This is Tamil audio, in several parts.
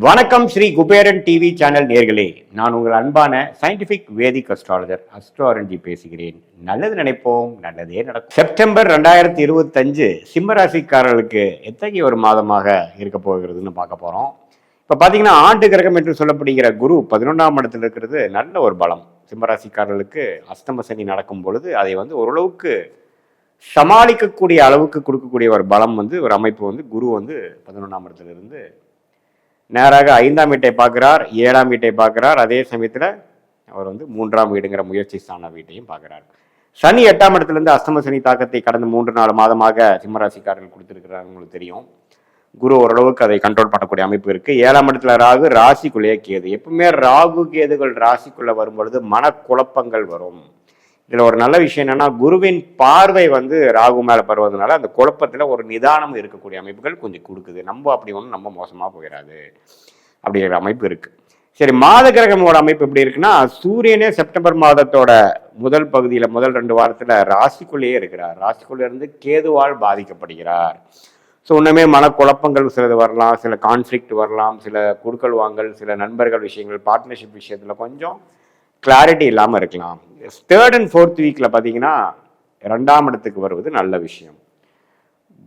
வணக்கம் ஸ்ரீ குபேரன் டிவி சேனல் நேர்களே, நான் உங்கள் அன்பான சயின்டிபிக் வேதிக் அஸ்ட்ராலஜர் அஸ்ட்ராரஞ்சி பேசுகிறேன். நல்லது நினைப்போம், நல்லதே நடக்கும். செப்டம்பர் 2025 சிம்மராசிக்காரர்களுக்கு எத்தகைய ஒரு மாதமாக இருக்க போகிறதுன்னு பார்க்க போறோம். இப்ப பாத்தீங்கன்னா ஆண்டு கிரகம் என்று சொல்லப்படுகிற குரு 11ஆம் இடத்துல இருக்கிறது நல்ல ஒரு பலம். சிம்மராசிக்காரர்களுக்கு அஸ்தம சனி நடக்கும் பொழுது அதை ஓரளவுக்கு சமாளிக்கக்கூடிய அளவுக்கு கொடுக்கக்கூடிய ஒரு பலம் ஒரு அமைப்பு குரு 11ஆம் இடத்துல இருந்து நேராக 5ஆம் வீட்டை பார்க்கிறார், 7ஆம் வீட்டை பார்க்கிறார். அதே சமயத்தில் அவர் 3ஆம் வீடுங்கிற முயற்சி ஸ்தான வீட்டையும் பார்க்கிறார். சனி 8ஆம் இடத்துல இருந்து அஸ்தம சனி தாக்கத்தை கடந்த 3-4 மாதமாக சிம்மராசிக்காரர்கள் கொடுத்திருக்கிறாங்க. உங்களுக்கு தெரியும், குரு ஓரளவுக்கு அதை கண்ட்ரோல் பண்ணக்கூடிய அமைப்பு இருக்கு. 7ஆம் இடத்துல ராகு, ராசிக்குள்ளேயே கேது. எப்பவுமே ராகு கேதுகள் ராசிக்குள்ள வரும் பொழுது மனக்குழப்பங்கள் வரும். இதுல ஒரு நல்ல விஷயம் என்னன்னா, குருவின் பார்வை ராகு மேல பருவதனால அந்த குழப்பத்துல ஒரு நிதானம் இருக்கக்கூடிய அமைப்புகள் கொஞ்சம் கொடுக்குது. நம்ம அப்படி நம்ம மோசமா போயிடாது அப்படிங்கிற அமைப்பு இருக்கு. சரி, மாத கிரகமோட அமைப்பு எப்படி இருக்குன்னா, சூரியனே செப்டம்பர் மாதத்தோட முதல் பகுதியில முதல் 2 வாரத்துல ராசிக்குள்ளேயே இருக்கிறார். ராசிக்குள்ள இருந்து கேதுவால் பாதிக்கப்படுகிறார். ஸோ இன்னுமே மனக்குழப்பங்கள் சிலது வரலாம், சில கான்ஃப்ளிக்ட் வரலாம், சில குடுக்கல் வாங்கல், சில நண்பர்கள் விஷயங்கள், பார்ட்னர்ஷிப் விஷயத்துல கொஞ்சம் கிளாரிட்டி இல்லாமல் இருக்கலாம். 3rd and 4th வீக்ல பார்த்தீங்கன்னா 2ஆம் இடத்துக்கு வருவது நல்ல விஷயம்.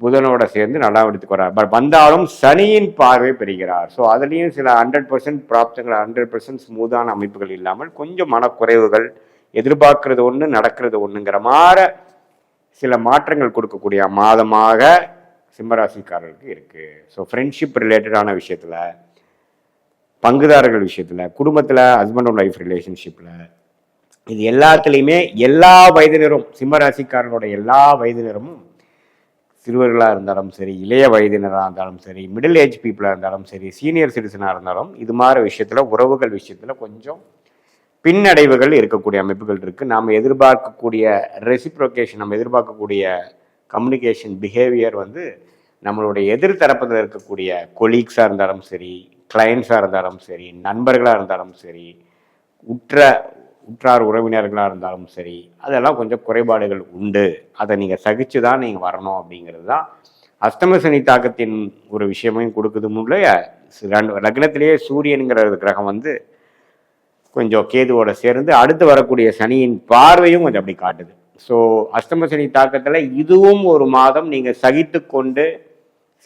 புதனோட சேர்ந்து 4ஆம் இடத்துக்கு வர்றார். பட் வந்தாலும் சனியின் பார்வை பெறுகிறார். ஸோ அதுலேயும் சில 100% ப்ராப்தங்கள், 100% ஸ்மூதான அமைப்புகள் இல்லாமல் கொஞ்சம் மனக்குறைவுகள், எதிர்பார்க்கறது ஒன்று நடக்கிறது ஒன்றுங்கிற மாதிரி சில மாற்றங்கள் கொடுக்கக்கூடிய மாதமாக சிம்மராசிக்காரர்களுக்கு இருக்கு. ஸோ ஃப்ரெண்ட்ஷிப் ரிலேட்டடான விஷயத்துல, பங்குதாரர்கள் விஷயத்துல, குடும்பத்துல, ஹஸ்பண்ட் அண்ட் ஒய்ஃப் ரிலேஷன்ஷிப்ல, இது எல்லாத்துலேயுமே எல்லா வயதினரும், சிம்மராசிக்காரர்களோட எல்லா வயதினரும், சிறுவர்களாக இருந்தாலும் சரி, இளைய வயதினராக இருந்தாலும் சரி, மிடில் ஏஜ் பீப்புளாக இருந்தாலும் சரி, சீனியர் சிட்டிசனாக இருந்தாலும், இது மாதிரி விஷயத்துல, உறவுகள் விஷயத்துல கொஞ்சம் பின்னடைவுகள் இருக்கக்கூடிய அமைப்புகள் இருக்கு. நாம் எதிர்பார்க்கக்கூடிய ரெசிப்ரோகேஷன், நம்ம எதிர்பார்க்கக்கூடிய கம்யூனிகேஷன் பிஹேவியர் நம்மளுடைய எதிர்த்தரப்பில் இருக்கக்கூடிய கொலீக்ஸாக இருந்தாலும் சரி, கிளையண்ட்ஸாக இருந்தாலும் சரி, நண்பர்களாக இருந்தாலும் சரி, உற்றார் உறவினர்களாக இருந்தாலும் சரி, அதெல்லாம் கொஞ்சம் குறைபாடுகள் உண்டு. அதை நீங்கள் சகிச்சு தான் நீங்கள் வரணும் அப்படிங்கிறது தான் அஸ்தம சனி தாக்கத்தின் ஒரு விஷயமையும் கொடுக்குது. முன்னே லக்னத்திலேயே சூரியனுங்கிற கிரகம் கொஞ்சம் கேதுவோட சேர்ந்து அடுத்து வரக்கூடிய சனியின் பார்வையும் கொஞ்சம் அப்படி காட்டுது. ஸோ அஸ்தம சனி தாக்கத்தில் இதுவும் ஒரு மாதம் நீங்கள் சகித்து கொண்டு,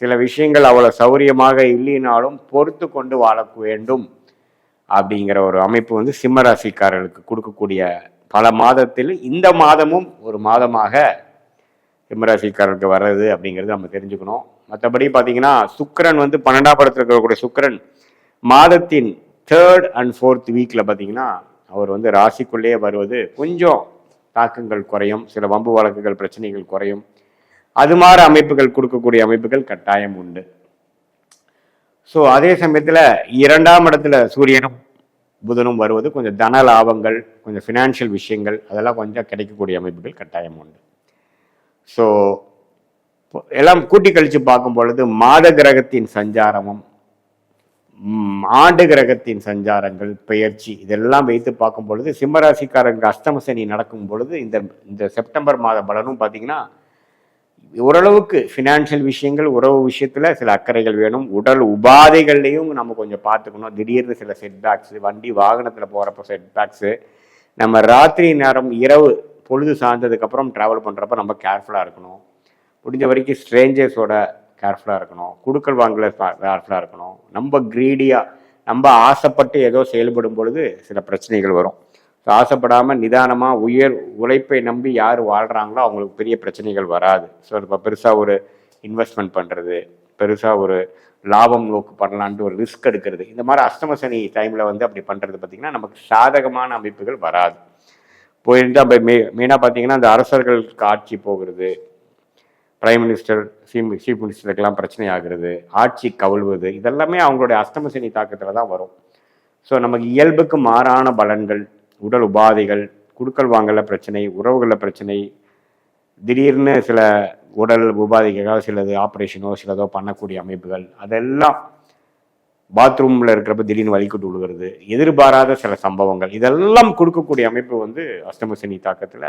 சில விஷயங்கள் அவ்வளோ சௌரியமாக இல்லைனாலும் பொறுத்து கொண்டு வாழ வேண்டும் அப்படிங்கிற ஒரு அமைப்பு சிம்மராசிக்காரர்களுக்கு கொடுக்கக்கூடிய பல மாதத்தில் இந்த மாதமும் ஒரு மாதமாக சிம்மராசிக்காரர்களுக்கு வர்றது அப்படிங்கிறது நம்ம தெரிஞ்சுக்கணும். மற்றபடி பார்த்தீங்கன்னா சுக்கிரன் 12ஆம் இடத்துல இருக்கக்கூடிய சுக்கிரன் மாதத்தின் 3rd and 4th வீக்ல பார்த்தீங்கன்னா அவர் ராசிக்குள்ளேயே வருவது கொஞ்சம் தாக்கங்கள் குறையும், சில வம்பு வழக்குகள் பிரச்சனைகள் குறையும். அது மாதிரி அமைப்புகள் கொடுக்கக்கூடிய அமைப்புகள் கட்டாயம் உண்டு. ஸோ அதே சமயத்தில் 2ஆம் இடத்துல சூரியனும் புதனும் வருவது கொஞ்சம் தன லாபங்கள், கொஞ்சம் ஃபினான்ஷியல் விஷயங்கள், அதெல்லாம் கொஞ்சம் கிடைக்கக்கூடிய அமைப்புகள் கட்டாயம் உண்டு. ஸோ எல்லாம் கூட்டி கழிச்சு பார்க்கும் பொழுது மாத கிரகத்தின் சஞ்சாரமும் ஆண்டு கிரகத்தின் சஞ்சாரங்கள், பெயர்ச்சி, இதெல்லாம் வைத்து பார்க்கும் பொழுது சிம்மராசிக்காரங்க அஸ்தம சனி நடக்கும் பொழுது இந்த செப்டம்பர் மாத பலனும் பார்த்தீங்கன்னா ஓரளவுக்கு ஃபினான்ஷியல் விஷயங்கள், உறவு விஷயத்துல சில அக்கறைகள் வேணும். உடல் உபாதைகள்லையும் நம்ம கொஞ்சம் பார்த்துக்கணும். திடீர்னு சில செட்பேக்ஸ், வண்டி வாகனத்தில் போகிறப்ப செட்பேக்ஸு, நம்ம ராத்திரி நேரம் இரவு பொழுது சார்ந்ததுக்கப்புறம் ட்ராவல் பண்ணுறப்ப நம்ம கேர்ஃபுல்லாக இருக்கணும். முடிஞ்ச வரைக்கும் ஸ்ட்ரேஞ்சர்ஸோட கேர்ஃபுல்லாக இருக்கணும். குடுக்கல் வாங்கல கேர்ஃபுல்லாக இருக்கணும். நம்ம க்ரீடியாக நம்ம ஆசைப்பட்டு ஏதோ செயல்படும் பொழுது சில பிரச்சனைகள் வரும். ஸோ ஆசைப்படாமல் நிதானமாக உழைப்பை நம்பி யார் வாழ்கிறாங்களோ அவங்களுக்கு பெரிய பிரச்சனைகள் வராது. ஸோ இப்போ பெருசாக ஒரு இன்வெஸ்ட்மெண்ட் பண்ணுறது, பெருசாக ஒரு லாபம் நோக்கு பண்ணலான்ட்டு ஒரு ரிஸ்க் எடுக்கிறது, இந்த மாதிரி அஷ்டம சனி டைமில் அப்படி பண்ணுறது பார்த்திங்கன்னா நமக்கு சாதகமான அமைப்புகள் வராது. போயிட்டு அப்போ மெயினாக பார்த்தீங்கன்னா அந்த அரசர்களுக்கு ஆட்சி போகிறது, பிரைம் மினிஸ்டர், சீஃப் மினிஸ்டருக்கெல்லாம் பிரச்சனை ஆகுறது, ஆட்சி கவிழ்வது, இதெல்லாமே அவங்களுடைய அஷ்டம சனி தாக்கத்தில் தான் வரும். ஸோ நமக்கு இயல்புக்கு மாறான பலன்கள், உடல் உபாதைகள், குடுக்கல் வாங்கல பிரச்சனை, உறவுகளில் பிரச்சனை, திடீர்னு சில உடல் உபாதைக்காக சிலது ஆப்ரேஷனோ சிலதோ பண்ணக்கூடிய அமைப்புகள், அதெல்லாம் பாத்ரூமில் இருக்கிறப்ப திடீர்னு வலிக்கிட்டு விழுகிறது, எதிர்பாராத சில சம்பவங்கள், இதெல்லாம் கொடுக்கக்கூடிய அமைப்பு அஷ்டம சனி தாக்கத்தில்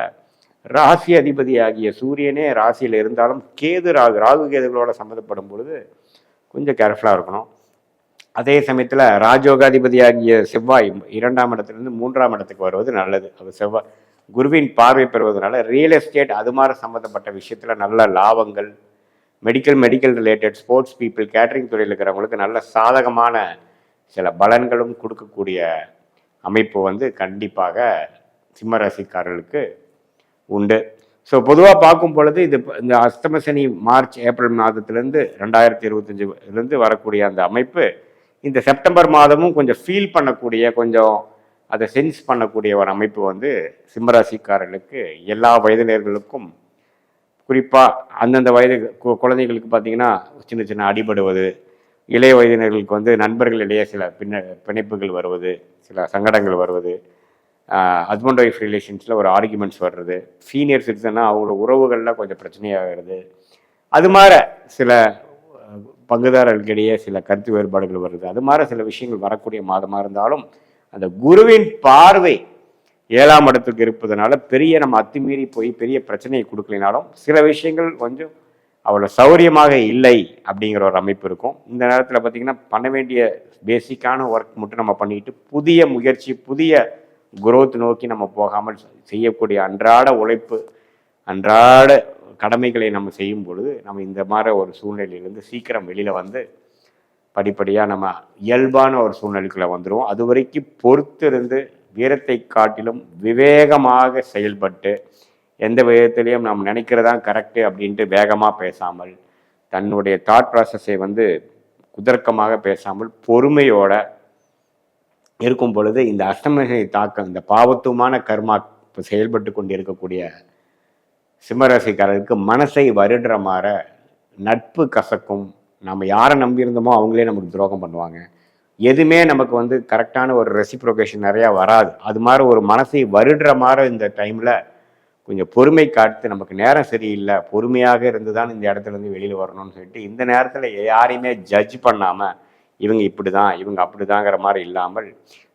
ராசி அதிபதியாகிய சூரியனே ராசியில் இருந்தாலும் கேது ராகு கேதுகளோட சம்மந்தப்படும் பொழுது கொஞ்சம் கேர்ஃபுல்லாக இருக்கணும். அதே சமயத்தில் ராஜயோகாதிபதியாகிய செவ்வாய் 2ஆம் இடத்துலேருந்து 3ஆம் இடத்துக்கு வருவது நல்லது. அது செவ்வாய் குருவின் பார்வை பெறுவதனால ரியல் எஸ்டேட் அது மாதிரி சம்மந்தப்பட்ட விஷயத்தில் நல்ல லாபங்கள், medical related, sports people, catering துறையில் இருக்கிறவங்களுக்கு நல்ல சாதகமான சில பலன்களும் கொடுக்கக்கூடிய அமைப்பு வந்து கண்டிப்பாக சிம்மராசிக்காரர்களுக்கு உண்டு. ஸோ பொதுவாக பார்க்கும் பொழுது இந்த அஷ்டமசனி மார்ச் ஏப்ரல் மாதத்திலேருந்து 2025 வரக்கூடிய அந்த அமைப்பு இந்த செப்டம்பர் மாதமும் கொஞ்சம் ஃபீல் பண்ணக்கூடிய, கொஞ்சம் அதை சென்ஸ் பண்ணக்கூடிய ஒரு அமைப்பு வந்து சிம்மராசிக்காரர்களுக்கு எல்லா வயதினர்களுக்கும், குறிப்பாக அந்தந்த வயது குழந்தைகளுக்கு பார்த்திங்கன்னா சின்ன சின்ன அடிபடுவது, இளைய வயதினர்களுக்கு வந்து நண்பர்களிடையே சில பிணைப்புகள் வருவது, சில சங்கடங்கள் வருவது, ஹஸ்பண்ட் ஒய்ஃப் ரிலேஷன்ஸில் ஒரு ஆர்குமெண்ட்ஸ் வர்றது, சீனியர் சிட்டிசன்னா அவங்களோட உறவுகளில் கொஞ்சம் பிரச்சனையாகிறது, அது மாதிரி சில பங்குதாரர்களுக்கிடையே சில கருத்து வேறுபாடுகள் வருது, அது மாதிரி சில விஷயங்கள் வரக்கூடிய மாதமாக இருந்தாலும் அந்த குருவின் பார்வை 7ஆம் இடத்துக்கு இருப்பதனால பெரிய நம்ம அத்துமீறி போய் பெரிய பிரச்சனையை கொடுக்கலினாலும் சில விஷயங்கள் கொஞ்சம் அவ்வளோ சௌரியமாக இல்லை அப்படிங்கிற ஒரு அமைப்பு இருக்கும். இந்த நேரத்தில் பார்த்திங்கன்னா பண்ண வேண்டிய பேசிக்கான ஒர்க் மட்டும் நம்ம பண்ணிட்டு புதிய முயற்சி, புதிய குரோத் நோக்கி நம்ம போகாமல் செய்யக்கூடிய அன்றாட உழைப்பு, அன்றாட கடமைகளை நம்ம செய்யும் பொழுது நம்ம இந்த மாதிரி ஒரு சூழ்நிலையிலேருந்து சீக்கிரம் வெளியில் வந்து படிப்படியாக நம்ம இயல்பான ஒரு சூழ்நிலைக்குள்ளே வந்துடுவோம். அது வரைக்கும் பொறுத்திருந்து வீரத்தை காட்டிலும் விவேகமாக செயல்பட்டு எந்த விதத்திலையும் நாம் நினைக்கிறதான் கரெக்டு அப்படின்ட்டு வேகமாக பேசாமல், தன்னுடைய தாட் ப்ராசஸை வந்து குதர்க்கமாக பேசாமல் பொறுமையோட இருக்கும் பொழுது இந்த அஷ்டமசனி தாக்கம், இந்த பாவத்துவமான கர்மா செயல்பட்டு கொண்டு இருக்கக்கூடிய சிம்மராசிக்காரருக்கு மனசை வருடுற மாதிரி நட்பு கசக்கும். நம்ம யாரை நம்பியிருந்தோமோ அவங்களே நமக்கு துரோகம் பண்ணுவாங்க. எதுவுமே நமக்கு வந்து கரெக்டான ஒரு ரெசிப்ரோகேஷன் நிறையா வராது. அது மாதிரி ஒரு மனசை வருடுற மாதிரி இந்த டைமில் கொஞ்சம் பொறுமை காட்டு, நமக்கு நேரம் சரியில்லை, பொறுமையாக இருந்து தான் இந்த இடத்துலேருந்து வெளியில் வரணும்னு சொல்லிட்டு இந்த நேரத்தில் யாரையுமே ஜட்ஜ் பண்ணாமல் இவங்க இப்படி தான் இவங்க அப்படி தாங்கிற மாதிரி இல்லாமல்,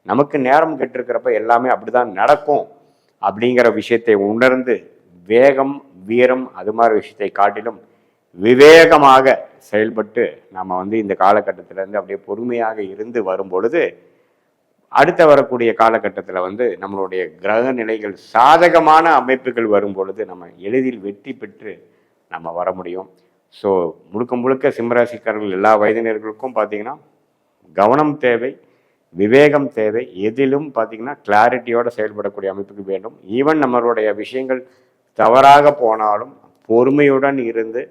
நமக்கு நேரம் கெட்டிருக்கிறப்ப எல்லாமே அப்படி தான் நடக்கும் அப்படிங்கிற விஷயத்தை உணர்ந்து வேகம், வீரம் அது மாதிரி விஷயத்தை காட்டிலும் விவேகமாக செயல்பட்டு நம்ம வந்து இந்த காலகட்டத்திலேருந்து அப்படியே பொறுமையாக இருந்து வரும் பொழுது அடுத்த வரக்கூடிய காலகட்டத்தில் வந்து நம்மளுடைய கிரக நிலைகள் சாதகமான அமைப்புகள் வரும் பொழுது நம்ம எளிதில் வெற்றி பெற்று நம்ம வர முடியும். ஸோ முழுக்க சிம்மராசிக்காரர்கள் எல்லா வயதினர்களுக்கும் பார்த்திங்கன்னா கவனம் தேவை, விவேகம் தேவை. எதிலும் பார்த்திங்கன்னா கிளாரிட்டியோடு செயல்படக்கூடிய அமைப்புக்கு வேண்டும். ஈவன் நம்மளுடைய விஷயங்கள் தவறாக போனாலும் பொறுமையுடன் இருந்து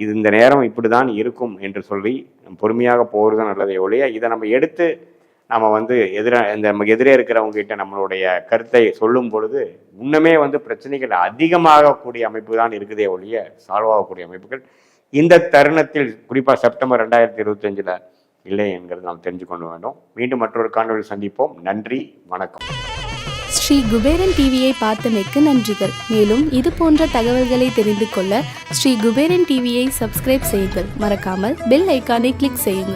இது இந்த நேரம் இப்படி தான் இருக்கும் என்று சொல்லி பொறுமையாக போகிறது தான் நல்லதே ஒழிய இதை நம்ம எடுத்து நம்ம வந்து நமக்கு எதிரே இருக்கிறவங்ககிட்ட நம்மளுடைய கருத்தை சொல்லும் பொழுது இன்னுமே வந்து பிரச்சனைகள் அதிகமாகக்கூடிய அமைப்பு தான் இருக்குதே ஒழிய சால்வ் ஆகக்கூடிய அமைப்புகள் இந்த தருணத்தில் குறிப்பாக செப்டம்பர் 2025 இல்லை என்கிறது நாம் தெரிஞ்சு கொள்ள வேண்டும். மீண்டும் மற்றொரு காணொளியில் சந்திப்போம். நன்றி, வணக்கம். ஸ்ரீ குபேரன் டிவியை பார்த்தமைக்கு நன்றிகள். மேலும் இது போன்ற தகவல்களை தெரிந்து கொள்ள ஸ்ரீ குபேரன் டிவியை சப்ஸ்கிரைப் செய்யுங்கள். மறக்காமல் பெல் ஐக்கானை கிளிக் செய்யுங்கள்.